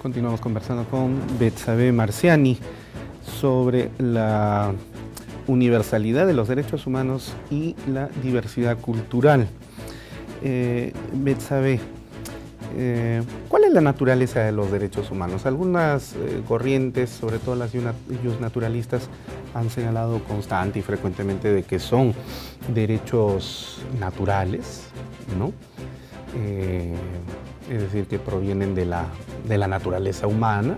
Continuamos conversando con Betsabe Marciani sobre la universalidad de los derechos humanos y la diversidad cultural. Betsabe, ¿cuál es la naturaleza de los derechos humanos? Algunas corrientes, sobre todo las naturalistas, han señalado constante y frecuentemente de que son derechos naturales, ¿no? Es decir, que provienen de la naturaleza humana,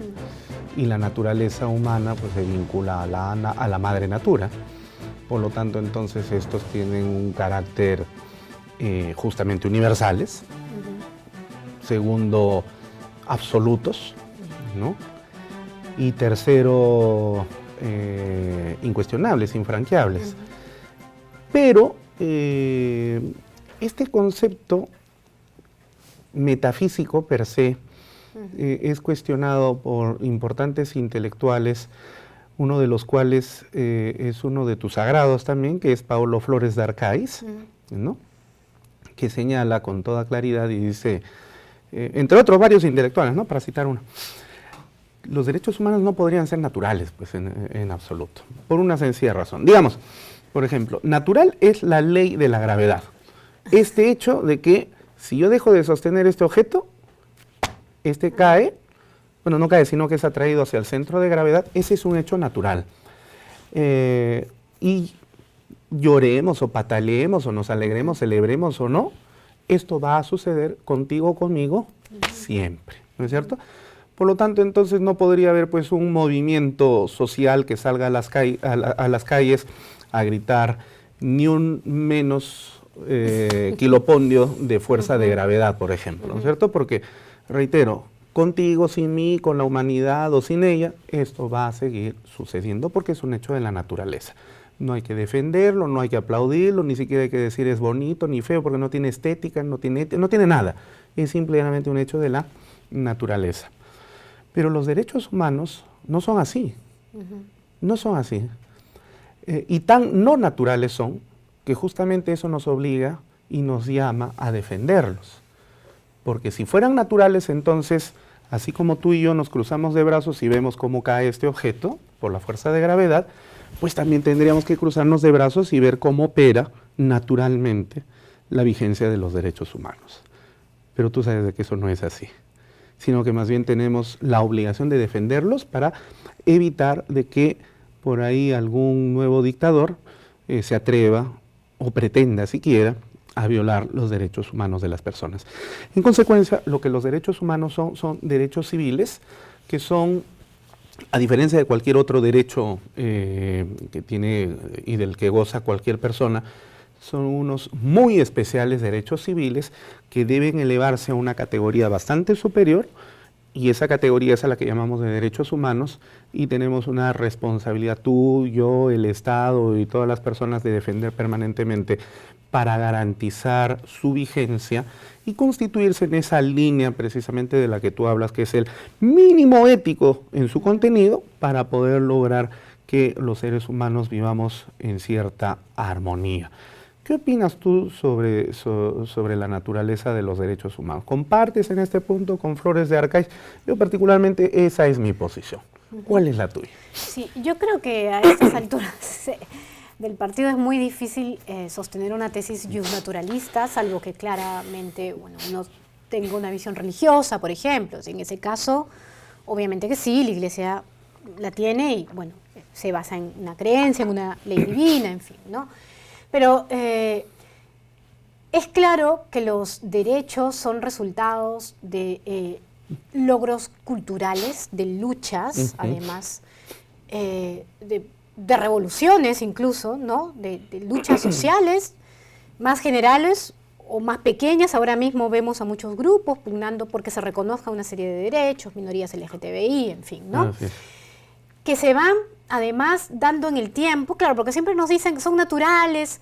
y la naturaleza humana pues, se vincula a la madre natura. Por lo tanto, entonces, estos tienen un carácter justamente universales. Segundo, absolutos, ¿no? Y tercero, incuestionables, infranqueables. Pero este concepto metafísico per se es cuestionado por importantes intelectuales, uno de los cuales es uno de tus sagrados también, que es Paulo Flores de Arcáiz, ¿no? Que señala con toda claridad y dice, entre otros varios intelectuales, ¿no? Para citar uno, los derechos humanos no podrían ser naturales, pues en absoluto, por una sencilla razón. Digamos, por ejemplo, natural es la ley de la gravedad. Este hecho de que si yo dejo de sostener este objeto, este cae, bueno, no cae, sino que es atraído hacia el centro de gravedad, ese es un hecho natural. Y lloremos o pataleemos o nos alegremos, celebremos o no, esto va a suceder contigo o conmigo siempre, ¿no es cierto? Por lo tanto, entonces no podría haber pues un movimiento social que salga a las calles a gritar ni un menos kilopondio de fuerza de gravedad, por ejemplo, ¿no es cierto? Porque, reitero, contigo, sin mí, con la humanidad o sin ella, esto va a seguir sucediendo porque es un hecho de la naturaleza. No hay que defenderlo, no hay que aplaudirlo, ni siquiera hay que decir es bonito ni feo porque no tiene estética, no tiene nada. Es simplemente un hecho de la naturaleza. Pero los derechos humanos no son así. No son así. Y tan no naturales son que justamente eso nos obliga y nos llama a defenderlos. Porque si fueran naturales, entonces, así como tú y yo nos cruzamos de brazos y vemos cómo cae este objeto por la fuerza de gravedad, pues también tendríamos que cruzarnos de brazos y ver cómo opera naturalmente la vigencia de los derechos humanos. Pero tú sabes de que eso no es así, sino que más bien tenemos la obligación de defenderlos para evitar de que por ahí algún nuevo dictador se atreva o pretenda siquiera a violar los derechos humanos de las personas. En consecuencia, lo que los derechos humanos son derechos civiles, que son, a diferencia de cualquier otro derecho que tiene y del que goza cualquier persona, son unos muy especiales derechos civiles que deben elevarse a una categoría bastante superior, y esa categoría es a la que llamamos de derechos humanos, y tenemos una responsabilidad tú, yo, el Estado y todas las personas de defender permanentemente para garantizar su vigencia y constituirse en esa línea precisamente de la que tú hablas, que es el mínimo ético en su contenido para poder lograr que los seres humanos vivamos en cierta armonía. ¿Qué opinas tú sobre la naturaleza de los derechos humanos? ¿Compartes en este punto con Flores de Arcáiz? Yo particularmente esa es mi posición. ¿Cuál es la tuya? Sí, yo creo que a estas alturas del partido es muy difícil sostener una tesis justnaturalista, salvo que claramente uno tenga una visión religiosa, por ejemplo. En ese caso, obviamente que sí, la Iglesia la tiene y se basa en una creencia, en una ley divina, en fin, ¿no? Pero es claro que los derechos son resultados de logros culturales, de luchas, además, de revoluciones incluso, ¿no? De luchas sociales más generales o más pequeñas. Ahora mismo vemos a muchos grupos pugnando porque se reconozca una serie de derechos, minorías LGTBI, en fin, ¿no? Que se van además dando en el tiempo, claro, porque siempre nos dicen que son naturales,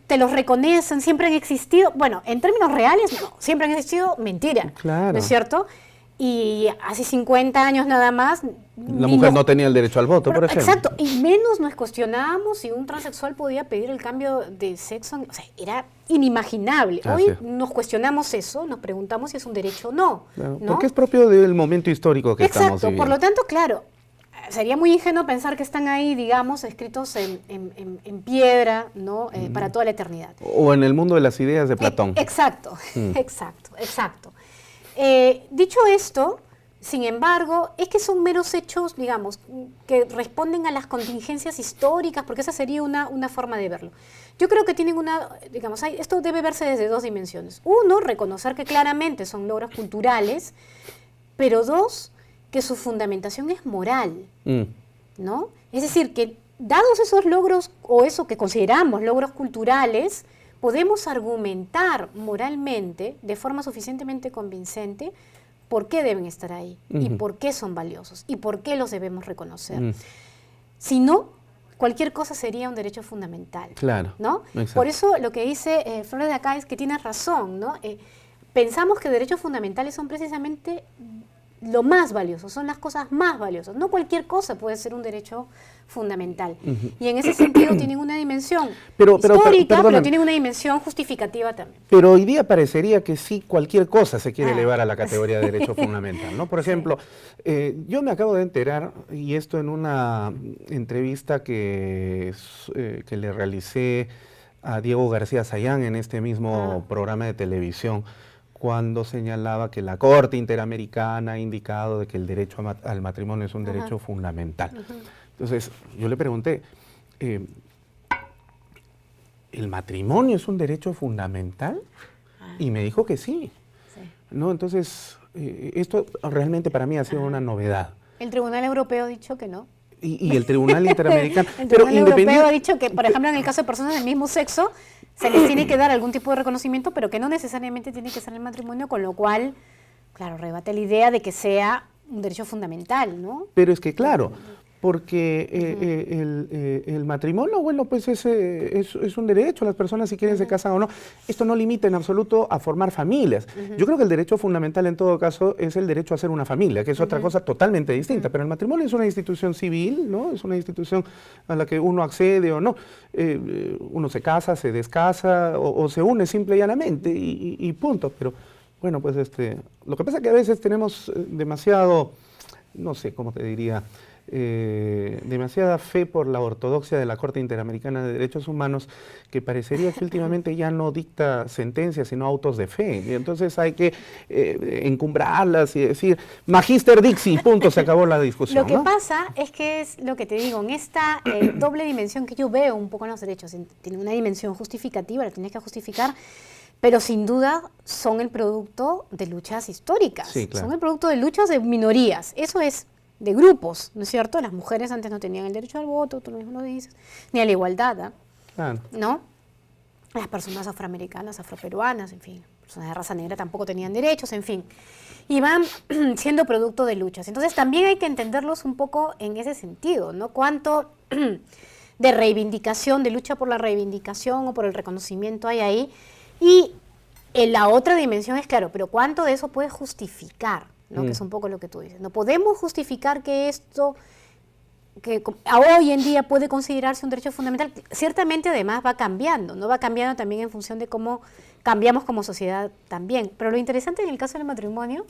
te los reconocen, siempre han existido. Bueno, en términos reales, no, siempre han existido, mentira, claro. ¿no es cierto? Y hace 50 años nada más... La mujer no tenía el derecho al voto, por ejemplo. Exacto, y menos nos cuestionábamos si un transexual podía pedir el cambio de sexo. O sea, era inimaginable. Así Hoy es. nos cuestionamos eso, nos preguntamos si es un derecho o no. Claro, ¿no? porque es propio del momento histórico que estamos Exacto, viviendo. por lo tanto, claro, sería muy ingenuo pensar que están ahí, digamos, escritos en piedra, ¿no? Para toda la eternidad. O en el mundo de las ideas de Platón. Exacto, exacto. Dicho esto, sin embargo, es que son meros hechos, digamos, que responden a las contingencias históricas, porque esa sería una forma de verlo. Yo creo que tienen digamos, esto debe verse desde dos dimensiones. Uno, reconocer que claramente son logros culturales, pero dos, que su fundamentación es moral, ¿no? Es decir, que dados esos logros, o eso que consideramos logros culturales, podemos argumentar moralmente, de forma suficientemente convincente, por qué deben estar ahí, y por qué son valiosos, y por qué los debemos reconocer. Si no, cualquier cosa sería un derecho fundamental. Claro. ¿No? Exacto. Por eso lo que dice Flores de Acá es que tiene razón, ¿no? Pensamos que derechos fundamentales son precisamente lo más valioso, son las cosas más valiosas. No cualquier cosa puede ser un derecho fundamental. Y en ese sentido tienen una dimensión histórica, pero tienen una dimensión justificativa también. Pero hoy día parecería que sí, cualquier cosa se quiere elevar a la categoría de derecho fundamental, ¿no? Por ejemplo, yo me acabo de enterar, y esto en una entrevista que le realicé a Diego García Sayán en este mismo programa de televisión, cuando señalaba que la Corte Interamericana ha indicado de que el derecho al matrimonio es un derecho fundamental. Entonces, yo le pregunté, ¿el matrimonio es un derecho fundamental? Y me dijo que sí. ¿No? Entonces, esto realmente para mí ha sido una novedad. El Tribunal Europeo ha dicho que no. Y el Tribunal Interamericano. El Tribunal Europeo ha dicho que, por ejemplo, en el caso de personas del mismo sexo, se les tiene que dar algún tipo de reconocimiento, pero que no necesariamente tiene que ser el matrimonio, con lo cual, claro, rebate la idea de que sea un derecho fundamental, ¿no? Pero es que, claro, porque el matrimonio, bueno, pues es un derecho, las personas si quieren se casan o no. Esto no limita en absoluto a formar familias. Yo creo que el derecho fundamental en todo caso es el derecho a hacer una familia, que es otra cosa totalmente distinta, pero el matrimonio es una institución civil, ¿no? Es una institución a la que uno accede o no. Uno se casa, se descasa o se une simple y llanamente y punto. Pero bueno, pues lo que pasa es que a veces tenemos demasiado, no sé cómo te diría, demasiada fe por la ortodoxia de la Corte Interamericana de Derechos Humanos, que parecería que últimamente ya no dicta sentencias, sino autos de fe. Y entonces hay que encumbrarlas y decir, Magister Dixi, punto, se acabó la discusión. Lo que pasa es que es lo que te digo, en esta doble dimensión que yo veo un poco en los derechos, tiene una dimensión justificativa, la tienes que justificar, pero sin duda son el producto de luchas históricas, sí, claro. Son el producto de luchas de minorías, eso es, de grupos, ¿no es cierto? Las mujeres antes no tenían el derecho al voto, tú mismo lo dices, ni a la igualdad, Claro. ¿no? Las personas afroamericanas, afroperuanas, en fin, personas de raza negra tampoco tenían derechos, en fin, y van siendo producto de luchas. Entonces también hay que entenderlos un poco en ese sentido, ¿no? Cuánto de reivindicación, de lucha por la reivindicación o por el reconocimiento hay ahí, y en la otra dimensión es claro, pero cuánto de eso puede justificar, ¿no? Que es un poco lo que tú dices. No podemos justificar que esto, que hoy en día puede considerarse un derecho fundamental, ciertamente además va cambiando, ¿no? Va cambiando también en función de cómo cambiamos como sociedad también. Pero lo interesante en el caso del matrimonio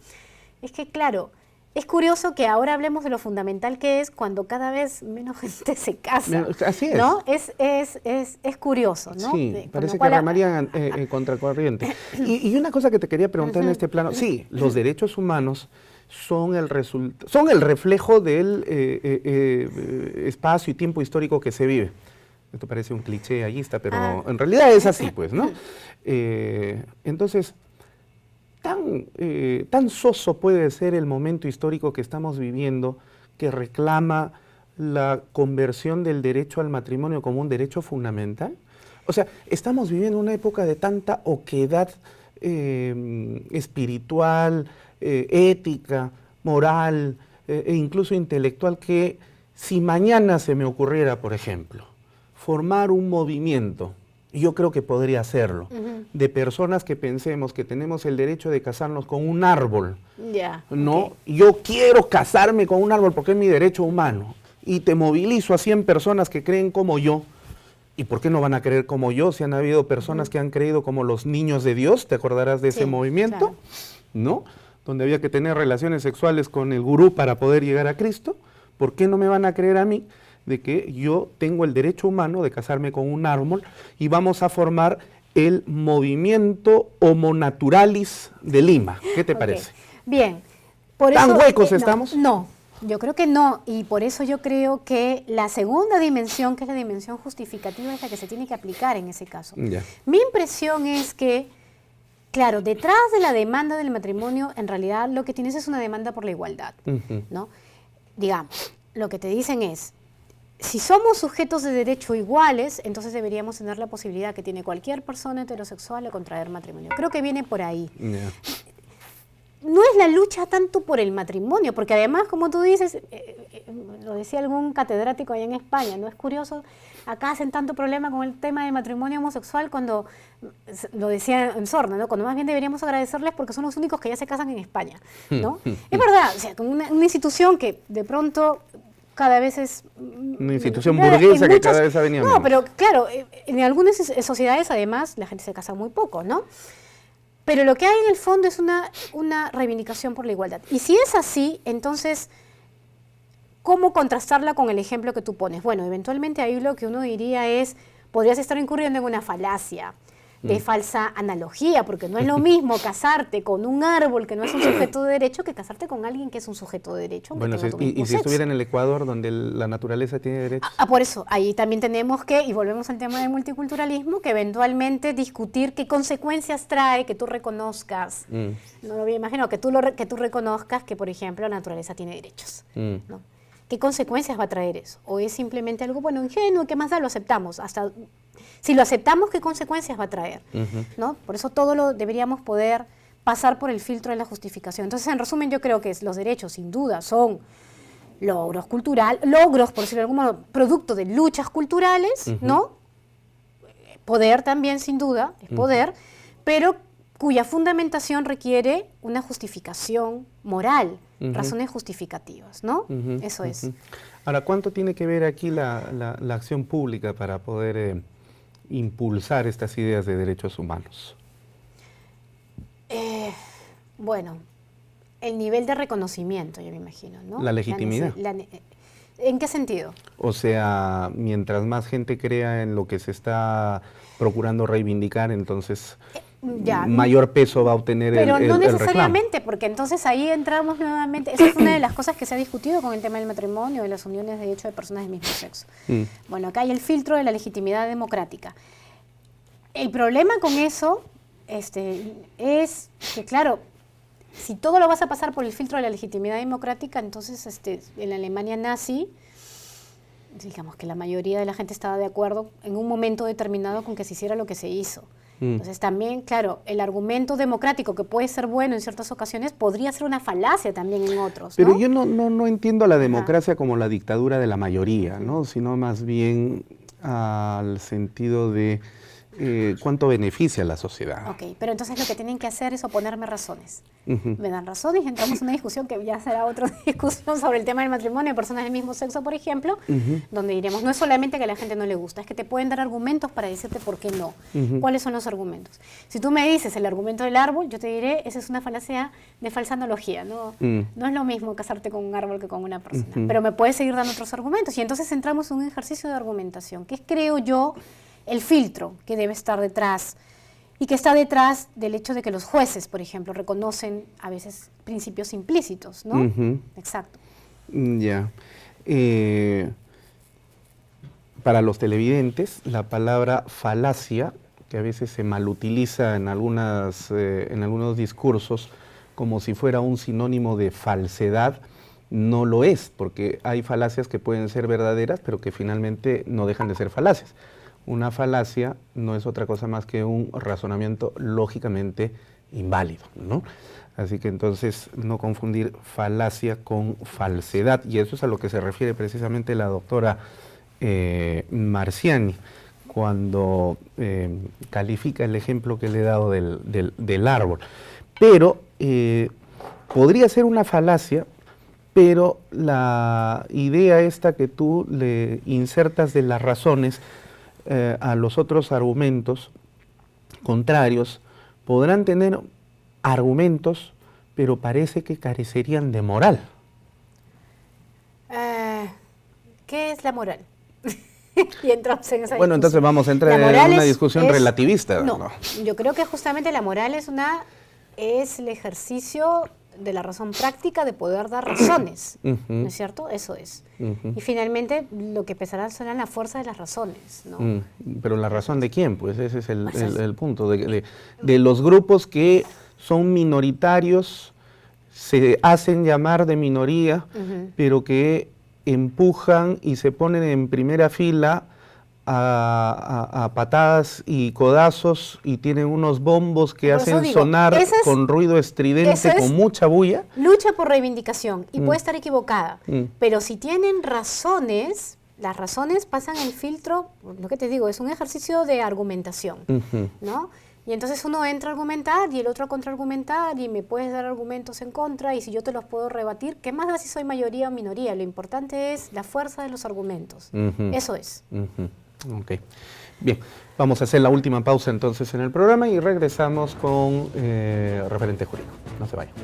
es que, claro, es curioso que ahora hablemos de lo fundamental que es cuando cada vez menos gente se casa. Así es. ¿No? Es curioso, ¿no? Sí, parece que remarían contracorriente. Y una cosa que te quería preguntar en este plano, sí, los derechos humanos son el reflejo del espacio y tiempo histórico que se vive. Esto parece un cliché allista, pero en realidad es así, pues, ¿no? Entonces, tan soso puede ser el momento histórico que estamos viviendo, que reclama la conversión del derecho al matrimonio como un derecho fundamental. O sea, estamos viviendo una época de tanta oquedad espiritual, ética, moral e incluso intelectual, que si mañana se me ocurriera, por ejemplo, formar un movimiento yo creo que podría hacerlo. De personas que pensemos que tenemos el derecho de casarnos con un árbol. ¿No? Okay. Yo quiero casarme con un árbol porque es mi derecho humano. Y te movilizo a 100 personas que creen como yo. ¿Y por qué no van a creer como yo? Si han habido personas que han creído como los niños de Dios, ¿te acordarás de ese movimiento? Claro. ¿No? Donde había que tener relaciones sexuales con el gurú para poder llegar a Cristo. ¿Por qué no me van a creer a mí de que yo tengo el derecho humano de casarme con un árbol y vamos a formar el movimiento Homo Naturalis de Lima? ¿Qué te parece? Bien. Por ¿Tan eso, huecos estamos? No, yo creo que no, y por eso yo creo que la segunda dimensión, que es la dimensión justificativa, es la que se tiene que aplicar en ese caso. Ya. Mi impresión es que, claro, detrás de la demanda del matrimonio, en realidad lo que tienes es una demanda por la igualdad, ¿no? Digamos, lo que te dicen es, si somos sujetos de derecho iguales, entonces deberíamos tener la posibilidad que tiene cualquier persona heterosexual de contraer matrimonio. Creo que viene por ahí. Ya. No es la lucha tanto por el matrimonio, porque además, como tú dices, lo decía algún catedrático allá en España, ¿no? Es curioso, acá hacen tanto problema con el tema del matrimonio homosexual cuando, lo decía en Sorna, ¿no? Cuando más bien deberíamos agradecerles porque son los únicos que ya se casan en España, ¿no? Es verdad, o sea, con una institución que de pronto cada vez es... Una institución burguesa que cada vez ha venido menos. No, pero claro, en algunas sociedades además la gente se casa muy poco, ¿no? Pero lo que hay en el fondo es una reivindicación por la igualdad. Y si es así, entonces, ¿cómo contrastarla con el ejemplo que tú pones? Bueno, eventualmente ahí lo que uno diría es, podrías estar incurriendo en una falacia de falsa analogía, porque no es lo mismo casarte con un árbol que no es un sujeto de derecho que casarte con alguien que es un sujeto de derecho. Bueno, y si estuviera en el Ecuador, donde la naturaleza tiene derechos. Por eso, ahí también tenemos que, y volvemos al tema del multiculturalismo, que eventualmente discutir qué consecuencias trae que tú reconozcas, no me imagino, que tú reconozcas que, por ejemplo, la naturaleza tiene derechos, ¿no? ¿Qué consecuencias va a traer eso? ¿O es simplemente algo, bueno, ingenuo, qué más da, lo aceptamos? Hasta si lo aceptamos, ¿qué consecuencias va a traer? ¿No? Por eso todo lo deberíamos poder pasar por el filtro de la justificación. Entonces, en resumen, yo creo que los derechos, sin duda, son logros culturales, por decirlo de algún modo, producto de luchas culturales, ¿no? Poder también, sin duda, es poder, pero cuya fundamentación requiere una justificación moral, razones justificativas, ¿no? Eso es. Ahora, ¿cuánto tiene que ver aquí la acción pública para poder impulsar estas ideas de derechos humanos? Bueno, el nivel de reconocimiento, yo me imagino, ¿no? La legitimidad. ¿En qué sentido? O sea, mientras más gente crea en lo que se está procurando reivindicar, entonces mayor peso va a obtener el reclamo. Pero no necesariamente, porque entonces ahí entramos nuevamente, esa es una de las cosas que se ha discutido con el tema del matrimonio, de las uniones de hecho de personas del mismo sexo. Bueno, acá hay el filtro de la legitimidad democrática. El problema con eso es que, claro, si todo lo vas a pasar por el filtro de la legitimidad democrática, entonces en la Alemania nazi, digamos que la mayoría de la gente estaba de acuerdo en un momento determinado con que se hiciera lo que se hizo. Entonces también, claro, el argumento democrático que puede ser bueno en ciertas ocasiones podría ser una falacia también en otros, ¿no? Pero yo no entiendo a la democracia como la dictadura de la mayoría, ¿no? Sino más bien al sentido de cuánto beneficia a la sociedad. Ok, pero entonces lo que tienen que hacer es oponerme razones. Me dan razones y entramos en una discusión que ya será otra discusión sobre el tema del matrimonio de personas del mismo sexo, por ejemplo, donde diremos, no es solamente que a la gente no le gusta, es que te pueden dar argumentos para decirte por qué no. ¿Cuáles son los argumentos? Si tú me dices el argumento del árbol, yo te diré, esa es una falacia de falsa analogía, ¿no? No es lo mismo casarte con un árbol que con una persona, pero me puedes seguir dando otros argumentos y entonces entramos en un ejercicio de argumentación, que es, creo yo, el filtro que debe estar detrás y que está detrás del hecho de que los jueces, por ejemplo, reconocen a veces principios implícitos, ¿no? Exacto. Ya. Para los televidentes, la palabra falacia, que a veces se malutiliza en algunos discursos como si fuera un sinónimo de falsedad, no lo es, porque hay falacias que pueden ser verdaderas, pero que finalmente no dejan de ser falacias. Una falacia no es otra cosa más que un razonamiento lógicamente inválido, ¿no? Así que entonces no confundir falacia con falsedad, y eso es a lo que se refiere precisamente la doctora Marciani. cuando califica el ejemplo que le he dado del árbol. Pero podría ser una falacia, pero la idea esta que tú le insertas de las razones a los otros argumentos contrarios, podrán tener argumentos, pero parece que carecerían de moral. ¿Qué es la moral? Y entramos en esa Bueno, discusión. entonces vamos a entrar en una discusión relativista. No, yo creo que justamente la moral es el ejercicio de la razón práctica de poder dar razones, ¿no es cierto? Eso es. Y finalmente lo que pesará será la fuerza de las razones, ¿no? Pero la razón de quién, pues ese es el punto, de los grupos que son minoritarios, se hacen llamar de minoría, pero que empujan y se ponen en primera fila a patadas y codazos y tienen unos bombos que hacen sonar con ruido estridente, con mucha bulla. Lucha por reivindicación y puede estar equivocada, pero si tienen razones, las razones pasan el filtro, lo que te digo, es un ejercicio de argumentación, ¿no? Y entonces uno entra a argumentar y el otro a contraargumentar y me puedes dar argumentos en contra y si yo te los puedo rebatir, ¿qué más da si soy mayoría o minoría? Lo importante es la fuerza de los argumentos. Eso es. Ok. Bien, vamos a hacer la última pausa entonces en el programa y regresamos con referente jurídico. No se vayan.